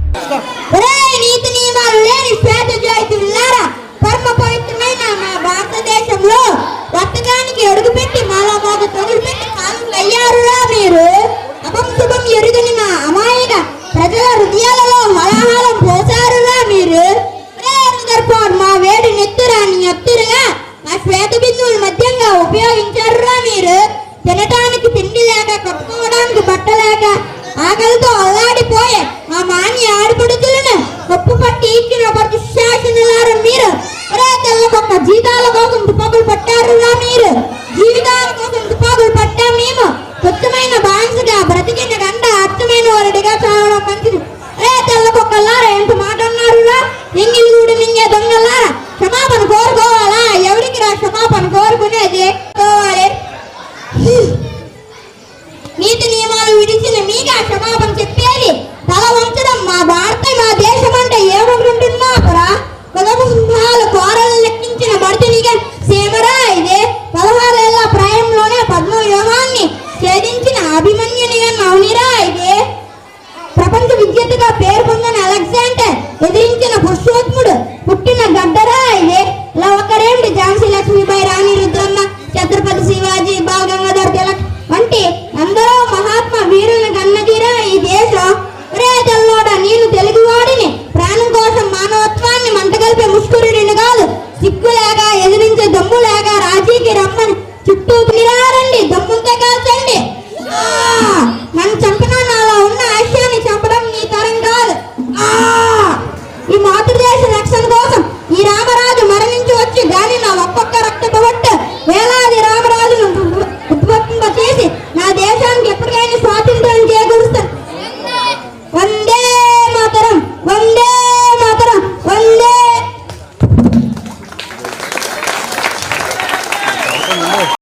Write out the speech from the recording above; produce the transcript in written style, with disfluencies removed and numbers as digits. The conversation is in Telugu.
నీతి నియమాలు లేని శ్వేత జ్యోతులారా, పరమ పవిత్రమైన మా భారతదేశంలో రక్తదానికి అడుగుపెట్టి మాలో మాకు తొడుగుపెట్టి కాలం అయ్యారురా మీరు. అపం శుభం ఎరుగని మా అమాయక ప్రజల హృదయాలలో హలాహలం పోసారురా మీరు. మా వేడి నెత్తురాన్ని ఎత్తురుగా మా శ్వేత బిందువులు మధ్యంగా ఉపయోగించారురా మీరు. తినటానికి తిండి లేక, కప్పుకోవడానికి బట్ట లేక, ఆకలితో అల్లాడిపోయే మా మాన్య ఆడిపడుతులను కప్పు పట్టి ఇచ్చిన శాసనలారు మీరు. తెల్లకొక్క జీతాల కోసం తుపాకులు పట్టారురా మీరు. జీవితాల కోసం తుపాకులు పట్టాం మేము. స్వచ్ఛమైన బాన్సుగా బ్రతికిన గంట అర్థమైన వారుడిగా చావడం మంచిది. తెల్లకొక్కలారా ఎంత మాట అన్నారురా. ఎంగిలి గూడు మింగే దొంగలారా, క్షమాపణ కోరుకోవాలా? ఎవరికి రా క్షమాపణ కోరుకునేది? నీతి నియమాలు విడిచిన మీగా క్షమాపణ చెప్పేది. తల వంచడం మా భారత మా దేశం అంటే ఏమనుకుంటున్నారా? కులసింహాలు కోరలు లెక్కించిన భర్తనిగా సీమరా ఇదే. 16 ఏళ్ల ప్రాయంలోనే పద్మవ్యూహాన్ని ఛేదించిన అభిమన్యునిగా నవనిరా ఇదే. ప్రపంచ విద్యగా పేరు పొందిన అలెగ్జాండర్ ఎదిరించిన పురుషోత్తముడు పుట్టిన గడ్డరా ఇదే. ఇలా ఒకరేమిటి ఝాన్సీ లక్ష్మీబాయి, రాణి రుద్రమ్మ, ఛత్రపతి శివాజీ, బాగా